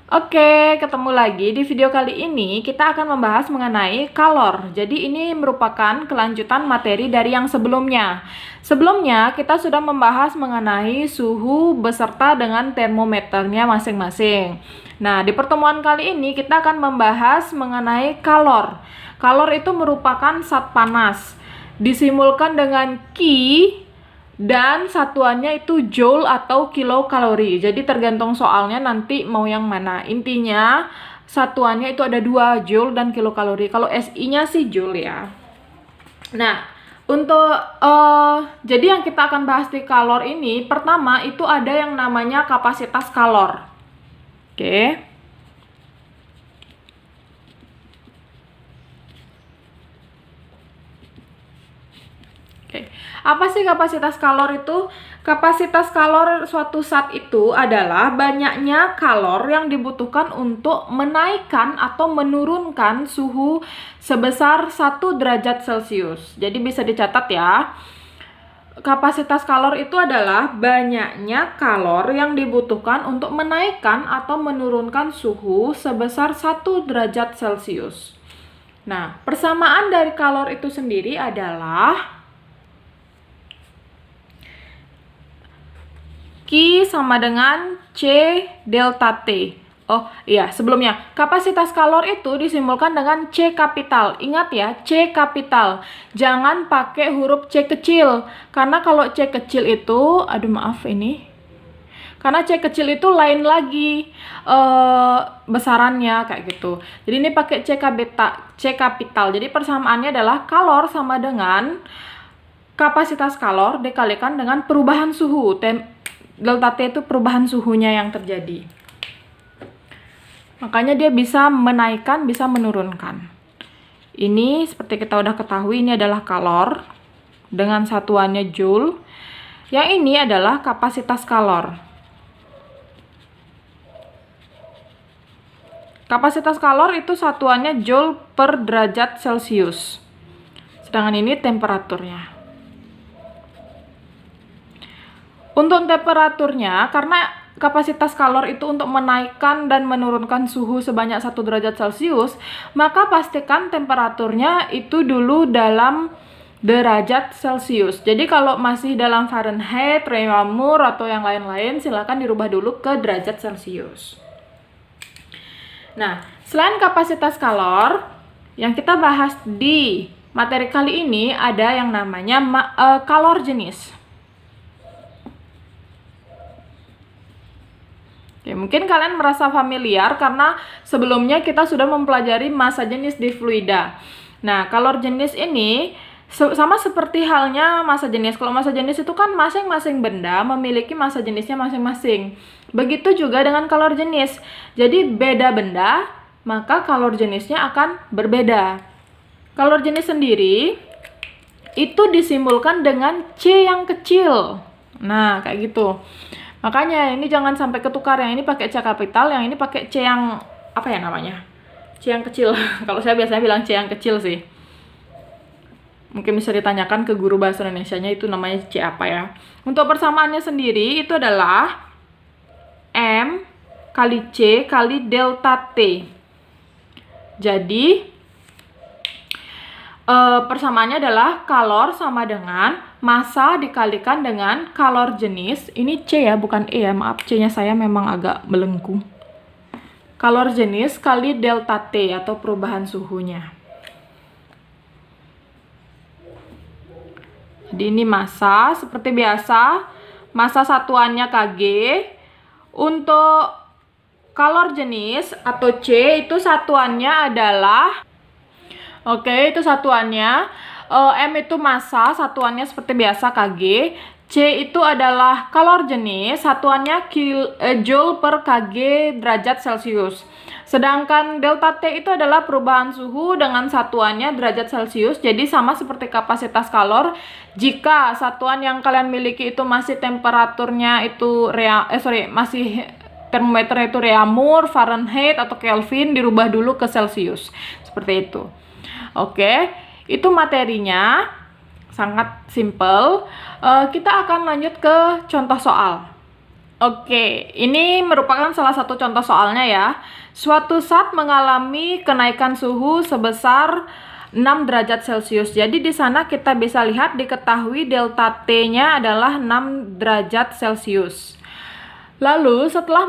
Oke, ketemu lagi. Di video kali ini kita akan membahas mengenai kalor. Jadi ini merupakan kelanjutan materi dari yang sebelumnya. Sebelumnya kita sudah membahas mengenai suhu beserta dengan termometernya masing-masing. Nah, di pertemuan kali ini kita akan membahas mengenai kalor. Kalor itu merupakan zat panas. Disimbolkan dengan Ki dan satuannya itu joule atau kilokalori. Jadi tergantung soalnya nanti mau yang mana. Intinya satuannya itu ada dua, joule dan kilokalori. Kalau SI-nya sih joule ya. Nah, untuk jadi yang kita akan bahas di kalor ini, pertama itu ada yang namanya kapasitas kalor. Oke. Apa sih kapasitas kalor itu? Kapasitas kalor suatu zat itu adalah banyaknya kalor yang dibutuhkan untuk menaikkan atau menurunkan suhu sebesar 1 derajat Celcius. Jadi bisa dicatat ya. Kapasitas kalor itu adalah banyaknya kalor yang dibutuhkan untuk menaikkan atau menurunkan suhu sebesar 1 derajat Celcius. Nah, persamaan dari kalor itu sendiri adalah Q sama dengan C delta T. Oh iya, sebelumnya kapasitas kalor itu disimbolkan dengan C kapital. Ingat ya, C kapital. Jangan pakai huruf C kecil. Karena kalau C kecil itu, aduh maaf ini. Karena C kecil itu lain lagi besarannya kayak gitu. Jadi ini pakai C kapital. Jadi persamaannya adalah kalor sama dengan kapasitas kalor dikalikan dengan perubahan suhu. Delta T itu perubahan suhunya yang terjadi. Makanya dia bisa menaikkan, bisa menurunkan. Ini seperti kita udah ketahui, ini adalah kalor dengan satuannya joule. Yang ini adalah kapasitas kalor. Kapasitas kalor itu satuannya joule per derajat Celcius. Sedangkan ini temperaturnya. Untuk temperaturnya, karena kapasitas kalor itu untuk menaikkan dan menurunkan suhu sebanyak 1 derajat Celcius, maka pastikan temperaturnya itu dulu dalam derajat Celcius. Jadi kalau masih dalam Fahrenheit, Reaumur, atau yang lain-lain, silakan dirubah dulu ke derajat Celcius. Nah, selain kapasitas kalor, yang kita bahas di materi kali ini ada yang namanya kalor jenis. Oke, mungkin kalian merasa familiar karena sebelumnya kita sudah mempelajari massa jenis di fluida. Nah, kalor jenis ini sama seperti halnya massa jenis. Kalau massa jenis itu kan masing-masing benda memiliki massa jenisnya masing-masing. Begitu juga dengan kalor jenis. Jadi beda benda, maka kalor jenisnya akan berbeda. Kalor jenis sendiri itu disimbolkan dengan C yang kecil. Nah, kayak gitu. Makanya ini jangan sampai ketukar, yang ini pakai C kapital, yang ini pakai C yang apa ya namanya? C yang kecil. Kalau saya biasanya bilang C yang kecil sih. Mungkin bisa ditanyakan ke guru bahasa Indonesianya itu namanya C apa ya. Untuk persamaannya sendiri itu adalah M kali C kali delta T. Jadi persamaannya adalah kalor sama dengan massa dikalikan dengan kalor jenis. Ini C ya, bukan E ya, maaf, C-nya saya memang agak belenggu. Kalor jenis kali delta T atau perubahan suhunya. Jadi ini massa, seperti biasa, massa satuannya Kg. Untuk kalor jenis atau C itu satuannya adalah itu satuannya. M itu massa, satuannya seperti biasa Kg. C itu adalah kalor jenis, satuannya joule per Kg derajat Celcius. Sedangkan delta T itu adalah perubahan suhu dengan satuannya derajat Celcius. Jadi sama seperti kapasitas kalor. Jika satuan yang kalian miliki itu masih temperaturnya itu masih termometernya itu Reaumur, Fahrenheit, atau Kelvin, dirubah dulu ke Celcius. Seperti itu. Oke, itu materinya sangat simple. Kita akan lanjut ke contoh soal. Oke, ini merupakan salah satu contoh soalnya ya. Suatu saat mengalami kenaikan suhu sebesar 6 derajat Celcius. Jadi di sana kita bisa lihat diketahui delta T-nya adalah 6 derajat Celcius. Lalu setelah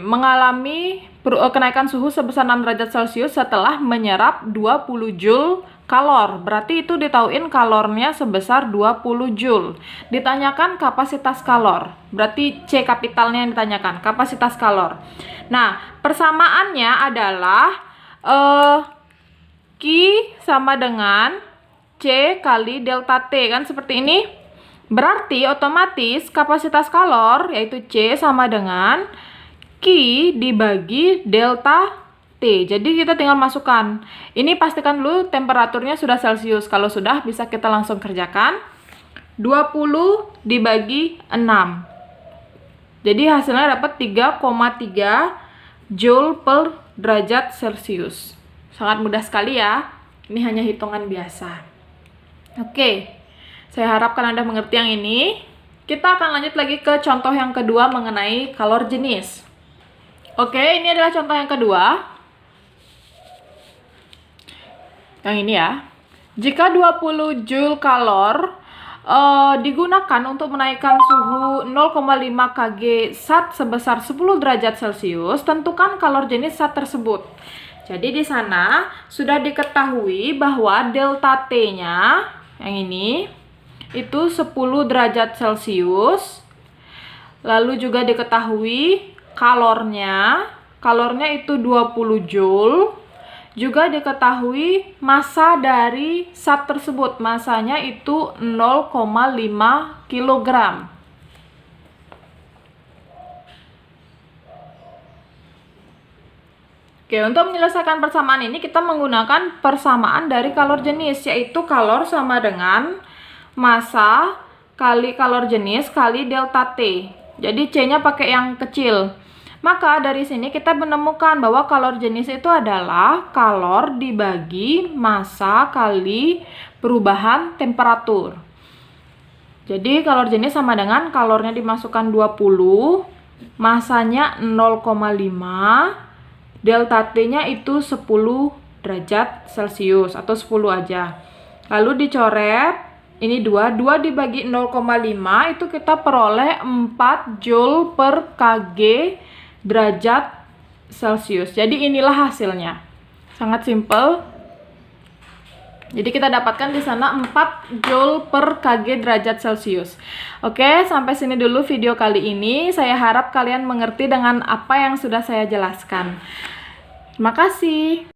mengalami kenaikan suhu sebesar 6 derajat Celcius setelah menyerap 20 Joule kalor. Berarti itu ditauin kalornya sebesar 20 Joule. Ditanyakan kapasitas kalor. Berarti C kapitalnya yang ditanyakan, kapasitas kalor. Nah, persamaannya adalah Q sama dengan C kali delta T, kan seperti ini. Berarti otomatis kapasitas kalor yaitu C sama dengan Q dibagi delta T. Jadi kita tinggal masukkan. Ini pastikan dulu temperaturnya sudah Celcius. Kalau sudah bisa kita langsung kerjakan. 20 dibagi 6. Jadi hasilnya dapat 3,3 Joule per derajat Celcius. Sangat mudah sekali ya. Ini hanya hitungan biasa. Oke. Saya harapkan Anda mengerti yang ini. Kita akan lanjut lagi ke contoh yang kedua mengenai kalor jenis. Oke, ini adalah contoh yang kedua. Yang ini ya. Jika 20 Joule kalor digunakan untuk menaikkan suhu 0,5 kg SAT sebesar 10 derajat Celcius, tentukan kalor jenis SAT tersebut. Jadi di sana sudah diketahui bahwa delta T-nya yang ini itu 10 derajat Celcius. Lalu juga diketahui kalornya itu 20 Joule. Juga diketahui massa dari SAT tersebut, massanya itu 0,5 kg. Oke, untuk menyelesaikan persamaan ini kita menggunakan persamaan dari kalor jenis, yaitu kalor sama dengan massa kali kalor jenis kali delta T. Jadi C-nya pakai yang kecil. Maka dari sini kita menemukan bahwa kalor jenis itu adalah kalor dibagi massa kali perubahan temperatur. Jadi kalor jenis sama dengan kalornya dimasukkan 20, massanya 0,5, delta T-nya itu 10 derajat Celcius atau 10 aja. Lalu dicoret, ini 2 dibagi 0,5 itu kita peroleh 4 Joule per kg derajat Celcius. Jadi inilah hasilnya. Sangat simpel. Jadi kita dapatkan di sana 4 Joule per kg derajat Celcius. Oke, sampai sini dulu video kali ini. Saya harap kalian mengerti dengan apa yang sudah saya jelaskan. Terima kasih.